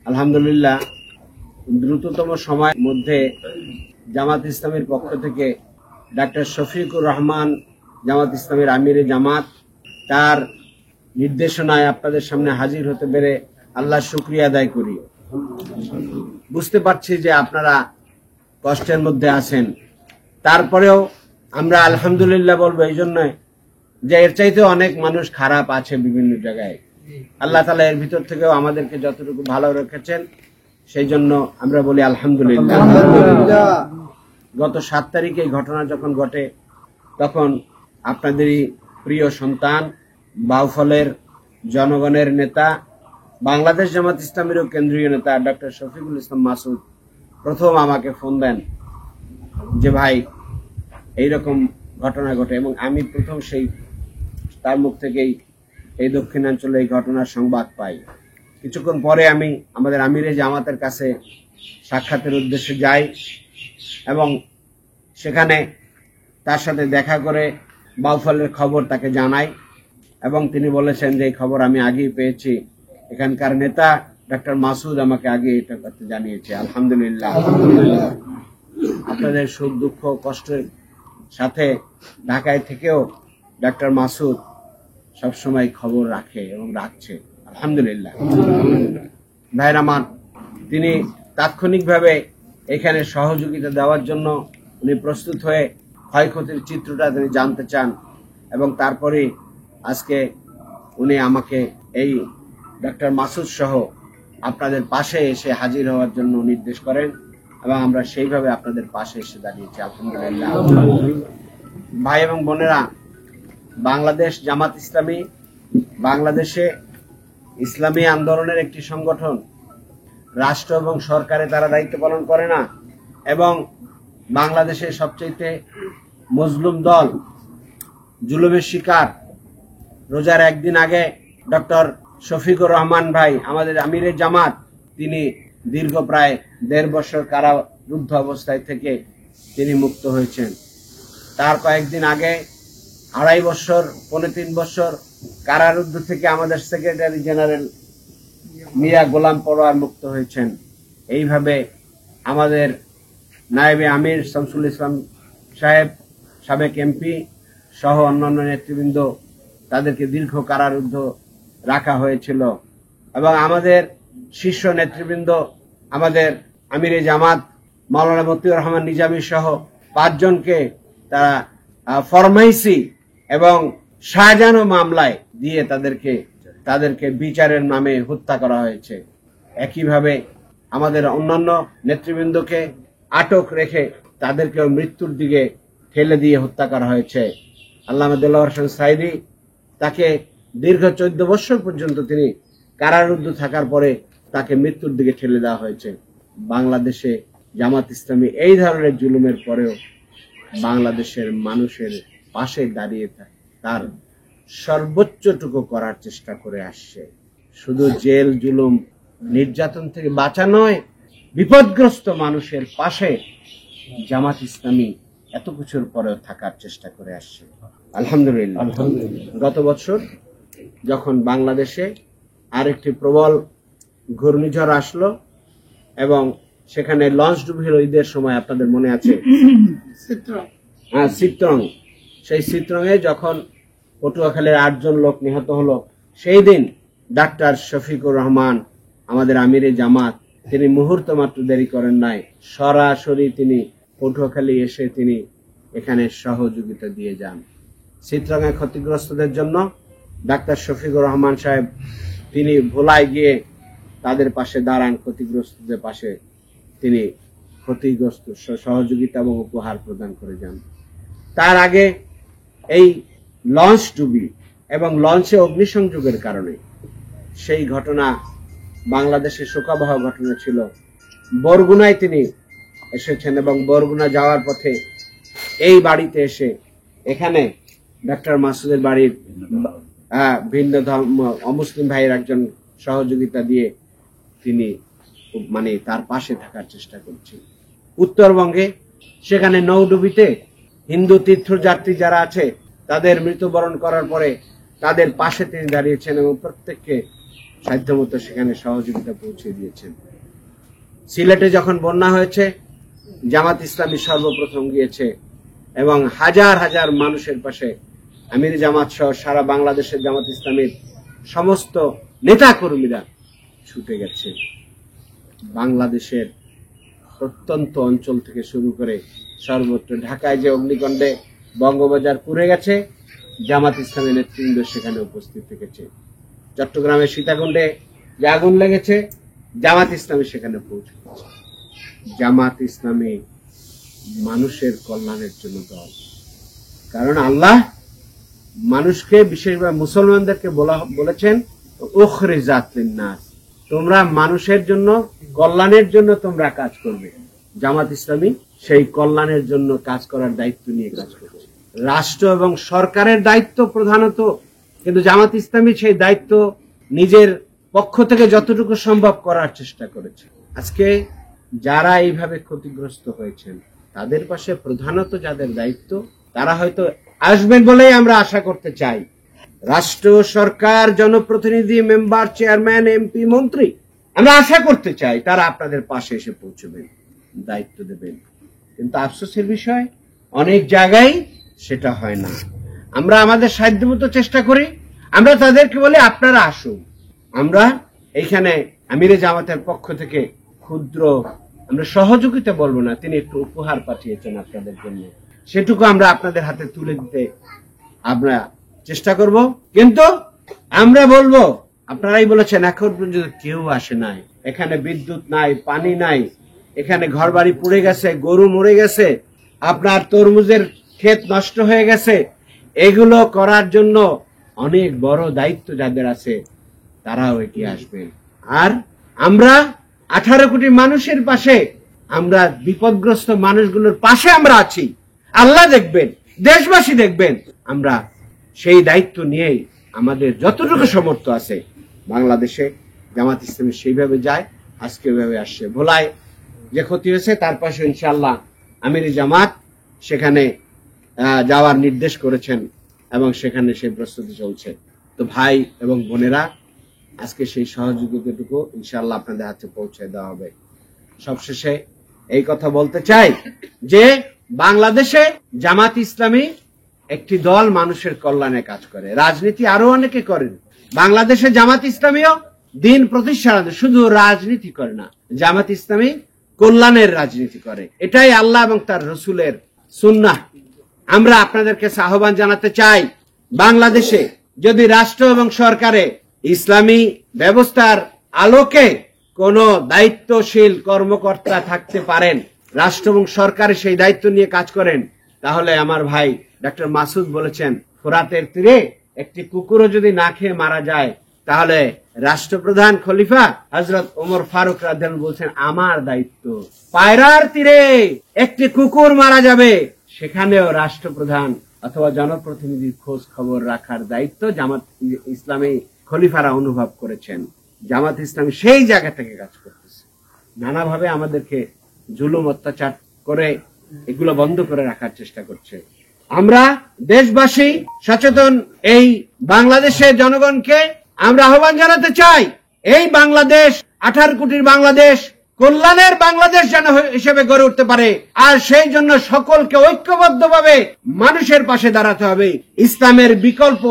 আলহামদুলিল্লাহ দ্রুততম সময়ের মধ্যে জামাত ইসলামের পক্ষ থেকে ডাক্তার শফিকুর রহমান জামাত ইসলামের আমিরে জামাত তার নির্দেশনায় আপনাদের সামনে হাজির হতে পেরে আল্লাহর শুকরিয়া আদায় করি। বুঝতে পারছি যে আপনারা কষ্টের মধ্যে আছেন, তারপরেও আমরা আলহামদুলিল্লাহ বলবো এই জন্য যে এর চাইতে অনেক মানুষ খারাপ আছে বিভিন্ন জায়গায়। আল্লাহ তাআলা এর ভিতর থেকেও আমাদেরকে যতটুকু ভালো রেখেছেন সেই জন্য আমরা বলি আলহামদুলিল্লাহ। গত 7 তারিখে এই ঘটনা যখন ঘটে তখন আপনাদেরই প্রিয় সন্তান, বাউফলের জনগণের নেতা, বাংলাদেশ জামাত ইসলামেরও কেন্দ্রীয় নেতা ডক্টর শফিকুল ইসলাম মাসুদ প্রথম আমাকে ফোন দেন যে ভাই এইরকম ঘটনা ঘটে, এবং আমি প্রথম সেই তার মুখ থেকেই এই দক্ষিণাঞ্চলে এই ঘটনার সংবাদ পাই। কিছুক্ষণ পরে আমি আমাদের আমিরে জামাতের কাছে সাক্ষাতের উদ্দেশ্যে যাই এবং সেখানে তার সাথে দেখা করে বাউফলের খবর তাকে জানাই, এবং তিনি বলেছেন যে এই খবর আমি আগেই পেয়েছি, এখানকার নেতা ডক্টর মাসুদ আমাকে আগে এটা করতে জানিয়েছে। আলহামদুলিল্লাহ। আপনাদের সুখ দুঃখ কষ্টের সাথে ঢাকায় থেকেও ডক্টর মাসুদ সবসময় খবর রাখে এবং রাখছে। আলহামদুলিল্লাহ। ভাইয়ের আমার, তিনি তাৎক্ষণিকভাবে এখানে সহযোগিতা দেওয়ার জন্য উনি প্রস্তুত হয়ে ক্ষয়ক্ষতির চিত্রটা তিনি জানতে চান, এবং তারপরে আজকে উনি আমাকে এই ডক্টর মাসুদ সহ আপনাদের পাশে এসে হাজির হওয়ার জন্য নির্দেশ করেন, এবং আমরা সেইভাবে আপনাদের পাশে এসে দাঁড়িয়েছি। আলহামদুলিল্লাহ। ভাই এবং বোনেরা, বাংলাদেশ জামাত ইসলামী বাংলাদেশে ইসলামী আন্দোলনের একটি সংগঠন। রাষ্ট্র এবং সরকারে তারা দায়িত্ব পালন করে না, এবং বাংলাদেশের সবচেয়ে মজলুম দল, জুলুমের শিকার। রোজার একদিন আগে ডক্টর শফিকুর রহমান ভাই, আমাদের আমিরে জামাত, তিনি দীর্ঘ প্রায় 1.5 বছর কারারুদ্ধ অবস্থায় থেকে তিনি মুক্ত হয়েছেন। তার কয়েকদিন আগে 2.5 বছর, 3.25 বছর কারারুদ্ধ থেকে আমাদের সেক্রেটারি জেনারেল মিয়া গোলাম পরোয়ার মুক্ত হয়েছেন। এইভাবে আমাদের নায়েবে আমির শামসুল ইসলাম সাহেব, সাবেক এমপি সহ অন্যান্য নেতৃবৃন্দ, তাদেরকে দীর্ঘ কারারুদ্ধ রাখা হয়েছিল, এবং আমাদের শীর্ষ নেতৃবৃন্দ, আমাদের আমিরে জামাত মাওলানা মতিউর রহমান নিজামী সহ 5 জনকে তারা ফরমাইসি এবং শাহজাহানো মামলায় দিয়ে তাদেরকে বিচারের নামে হত্যা করা হয়েছে। একইভাবে আমাদের অন্যান্য নেতৃবৃন্দকে আটক রেখে তাদেরকেও মৃত্যুর দিকে ঠেলে দিয়ে হত্যা করা হয়েছে। আল্লামা দেলোয়ার হোসেন সাঈদী, তাকে দীর্ঘ 14 বছর পর্যন্ত তিনি কারারুদ্ধ থাকার পরে তাকে মৃত্যুর দিকে ঠেলে দেওয়া হয়েছে। বাংলাদেশে জামাত ইসলামী এই ধরনের জুলুমের পরেও বাংলাদেশের মানুষের পাশে দাঁড়িয়ে তার সর্বোচ্চটুকু করার চেষ্টা করে আসছে। শুধু জেল, জুলুম, নির্যাতন থেকে বাঁচা নয়, বিপদগ্রস্ত মানুষের পাশে জামাত ইসলামী এত কিছুর পরেও থাকার চেষ্টা করে আসছে। আলহামদুলিল্লাহ। গত বছর যখন বাংলাদেশে আরেকটি প্রবল ঘূর্ণিঝড় আসলো এবং সেখানে লঞ্চ ডুবে গেল ঈদের সময়, আপনাদের মনে আছে? চিত্রং। সেই চিত্রঙে যখন পটুয়াখালীর 8 জন লোক নিহত হলো, সেই দিন ডাক্তার শফিকুর রহমান, আমাদের আমিরে জামাত, তিনি মুহূর্ত মাত্র দেরি করেন নাই, সরাসরি তিনি পটুয়াখালী এসে তিনি এখানে সহযোগিতা দিয়ে যান। চিত্রঙে ক্ষতিগ্রস্তদের জন্য ডাক্তার শফিকুর রহমান সাহেব তিনি ভোলায় গিয়ে তাদের পাশে দাঁড়ান, ক্ষতিগ্রস্তদের পাশে তিনি ক্ষতিগ্রস্ত সহযোগিতা এবং উপহার প্রদান করে যান। তার আগে এই লঞ্চ ডুবি এবং লঞ্চে অগ্নিসংযোগের কারণে সেই ঘটনা বাংলাদেশের শোকাবহ ঘটনা ছিল। বরগুনায় তিনি এসেছেন এবং বরগুনা যাওয়ার পথে এই বাড়িতে এসে এখানে ডক্টর মাসুদের বাড়ির ভিন্ন ধর্ম অমুসলিম ভাইয়ের একজন সহযোগিতা দিয়ে তিনি তার পাশে থাকার চেষ্টা করছেন। উত্তরবঙ্গে সেখানে নৌডুবিতে হিন্দু তীর্থযাত্রী যারা আছে তাদের মৃত্যুবরণ করার পরে তাদের পাশে তিনি দাঁড়িয়েছেন এবং প্রত্যেককে সাধ্যমতো সেখানে সহযোগিতা পৌঁছে দিয়েছেন। সিলেটে যখন বন্যা হয়েছে, জামাত ইসলামী সর্বপ্রথম গিয়েছে এবং হাজার হাজার মানুষের পাশে আমির জামাত সহ সারা বাংলাদেশের জামাত ইসলামীর সমস্ত নেতা কর্মীরা ছুটে গেছে। বাংলাদেশের প্রত্যন্ত অঞ্চল থেকে শুরু করে সর্বত্র, ঢাকায় যে অগ্নিকাণ্ডে বঙ্গবাজার পুড়ে গেছে, জামাত ইসলামের নেতৃবৃন্দ সেখানে উপস্থিত থেকেছে। চট্টগ্রামের সীতাকুণ্ডে যে আগুন লেগেছে, জামাত ইসলামী সেখানে পৌঁছে গেছে। জামাত ইসলামী মানুষের কল্যাণের জন্য দল। কারণ আল্লাহ মানুষকে, বিশেষভাবে মুসলমানদেরকে বলেছেন উখরিজাত লিন্নাস, তোমরা মানুষের জন্য, কল্যাণের জন্য তোমরা কাজ করবে। জামাত ইসলামী সেই কল্যাণের জন্য কাজ করার দায়িত্ব নিয়ে কাজ করছে। রাষ্ট্র এবং সরকারের দায়িত্ব প্রধানত, কিন্তু জামাত ইসলামী সেই দায়িত্ব নিজের পক্ষ থেকে যতটুকু সম্ভব করার চেষ্টা করেছে। আজকে যারা এইভাবে ক্ষতিগ্রস্ত হয়েছেন তাদের পাশে প্রধানত যাদের দায়িত্ব, তারা হয়তো আসবেন বলেই আমরা আশা করতে চাই। রাষ্ট্র, সরকার, জনপ্রতিনিধি, মেম্বার, চেয়ারম্যান, এমপি, মন্ত্রী, আমরা আশা করতে চাই তারা আপনাদের পাশে এসে পৌঁছবেন, দায়িত্ব দেবেন। কিন্তু আফসোসের বিষয়, অনেক জায়গায় সেটা হয় না। আমরা আমাদের সাধ্যমতো চেষ্টা করি, আমরা তাদেরকে বলি আপনারা আসুন। আমরা এইখানে আমিরে জামাতের পক্ষ থেকে ক্ষুদ্র, আমরা সহযোগিতা বলবো না, তিনি একটু উপহার পাঠিয়েছেন আপনাদের জন্য, সেটুকু আমরা আপনাদের হাতে তুলে দিতে আমরা চেষ্টা করব। কিন্তু আমরা বলবো, আপনারাই বলেছেন এখন পর্যন্ত কেউ আসে নাই, এখানে বিদ্যুৎ নাই, পানি নাই, এখানে ঘরবাড়ি পুড়ে গেছে, গরু মরে গেছে, আপনার তরমুজের ক্ষেত নষ্ট হয়ে গেছে। এগুলো করার জন্য অনেক বড় দায়িত্ব যাদের আছে তারাও এগিয়ে আসবেন। আর আমরা 18 কোটি মানুষের পাশে, আমরা বিপদগ্রস্ত মানুষগুলোর পাশে আমরা আছি। আল্লাহ দেখবেন, দেশবাসী দেখবেন, আমরা সেই দায়িত্ব নিয়েই আমাদের যতটুকু সামর্থ্য আছে বাংলাদেশে জামাত ইসলামী সেইভাবে যায়, আজকে ওইভাবে আসছে। ভোলায় যে ক্ষতি হয়েছে তার পাশে ইনশাআল্লাহ আমির জামাত সেখানে যাওয়ার নির্দেশ করেছেন এবং সেখানে সেই প্রস্তুতি চলছে। তো ভাই এবং বোনেরা, আজকে সেই সহযোগিতাটুকু ইনশাআল্লাহ আপনাদের হাতে পৌঁছে দেওয়া হবে। সবশেষে এই কথা বলতে চাই যে বাংলাদেশে জামাত ইসলামী একটি দল, মানুষের কল্যাণে কাজ করে। রাজনীতি আরো অনেকে করেন, বাংলাদেশে জামাত ইসলামীও দিন প্রতিষ্ঠা, শুধু রাজনীতি করে না, জামাত ইসলামী কল্যাণের রাজনীতি করে। এটাই আল্লাহ এবং তার রসুলের সুন্নাহ। আমরা আপনাদেরকে আহ্বান জানাতে চাই, বাংলাদেশে যদি রাষ্ট্র এবং সরকারে ইসলামী ব্যবস্থার আলোকে কোন দায়িত্বশীল কর্মকর্তা থাকতে পারেন, রাষ্ট্র এবং সরকারে সেই দায়িত্ব নিয়ে কাজ করেন, তাহলে আমার ভাই ডক্টর মাসুদ বলেছেন, ফোরাতের তীরে একটি কুকুরও যদি না খেয়ে মারা যায়, তাহলে রাষ্ট্রপ্রধান খলিফা হযরত ওমর ফারুক রাদিয়াল্লাহু আনহু বলছেন, আমার দায়িত্ব। পায়রার তীরে একটি কুকুর মারা যাবে, সেখানেও রাষ্ট্রপ্রধান অথবা জনপ্রতিনিধির খোঁজ খবর রাখার দায়িত্ব জামাত ইসলামী খলিফারা অনুভব করেছেন। জামাত ইসলামী সেই জায়গা থেকে কাজ করতেছে, নানাভাবে আমাদেরকে জুলুম অত্যাচার করে এগুলো বন্ধ করে রাখার চেষ্টা করছে। আমরা দেশবাসী সচেতন, এই বাংলাদেশের জনগণকে আমরা আহ্বান জানাতে চাই, এই বাংলাদেশ 18 কোটির বাংলাদেশ কল্যাণের বাংলাদেশ যেন হিসেবে গড়ে উঠতে পারে। আর সেই জন্য সকলকে ঐক্যবদ্ধভাবে মানুষের পাশে দাঁড়াতে হবে। ইসলামের বিকল্প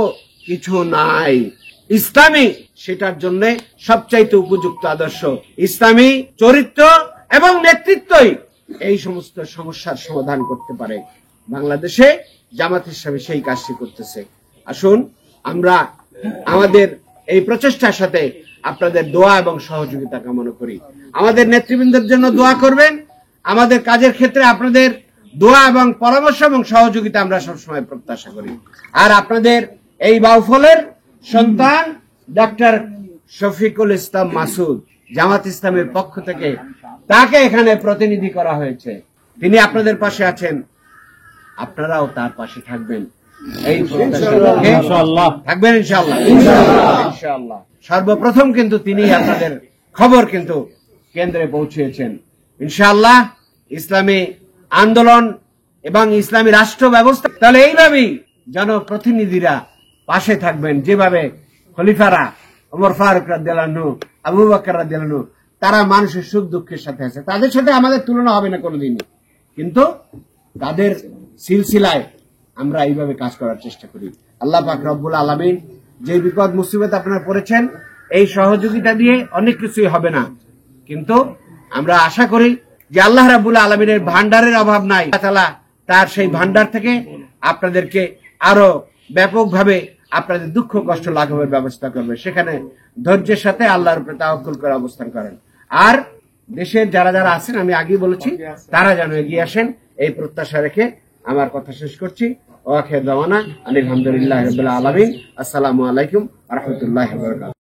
কিছু নাই, ইসলামী সেটার জন্য সবচাইতে উপযুক্ত আদর্শ। ইসলামী চরিত্র এবং নেতৃত্বই এই সমস্ত সমস্যার সমাধান করতে পারে। বাংলাদেশে জামাত ইসলামী সেই কাজটি করতেছে। আসুন আমরা আমাদের এই প্রচেষ্টার সাথে আপনাদের দোয়া এবং সহযোগিতা কামনা করি। আমাদের নেতৃবৃন্দের জন্য দোয়া করবেন। আমাদের কাজের ক্ষেত্রে আপনাদের দোয়া এবং পরামর্শ এবং সহযোগিতা আমরা সবসময় প্রত্যাশা করি। আর আপনাদের এই বাউফলের সন্তান ডক্টর শফিকুল ইসলাম মাসুদ, জামাত ইসলামের পক্ষ থেকে তাকে এখানে প্রতিনিধি করা হয়েছে। তিনি আপনাদের পাশে আছেন, আপনারাও তার পাশে থাকবেন, এই থাকবেন ইনশাআল্লাহ। ইনশাআল্লাহ সর্বপ্রথম কিন্তু তিনি আপনাদের খবর কিন্তু কেন্দ্রে পৌঁছেছেন। ইনশাআল্লাহ ইসলামী আন্দোলন এবং ইসলামী রাষ্ট্র ব্যবস্থা, তাহলে এইভাবেই জনপ্রতিনিধিরা পাশে থাকবেন, যেভাবে খলিফারা ওমর ফারুক রাদিয়াল্লাহু আনহু, আবু বকর রাদিয়াল্লাহু আনহু, তারা মানুষের সুখ দুঃখের সাথে আছে, তাদের সাথে আমাদের তুলনা হবে না কোনোদিনই, কিন্তু তাদের সিলসিলায় আমরা এইভাবে কাজ করার চেষ্টা করি। আল্লাহ পাক রব্বুল আলামিন যে বিপদ মুসিবত আপনারা পড়েছেন, এই সহযোগিতা দিয়ে অনেক কিছুই হবে না, কিন্তু আমরা আশা করি যে আল্লাহ রাব্বুল আলামিনের ভান্ডারের অভাব নাই। আল্লাহ তাআলা তার সেই ভান্ডার থেকে আপনাদেরকে আরো ব্যাপকভাবে আপনাদের দুঃখ কষ্ট লাঘবের ব্যবস্থা করবে। সেখানে ধৈর্যের সাথে আল্লাহর উপরে তাওয়াক্কুল করে অবস্থান করেন। আর দেশের যারা যারা আছেন, আমি আগেই বলেছি, তারা যেন এগিয়ে আসেন, এই প্রত্যাশা রেখে আমার কথা শেষ করছি। ওয়া আখিরু দাওয়ানা আলহামদুলিল্লাহি রাব্বিল আলামিন। আসসালামু আলাইকুম ওয়া রাহমাতুল্লাহি ওয়া বারাকাতুহু।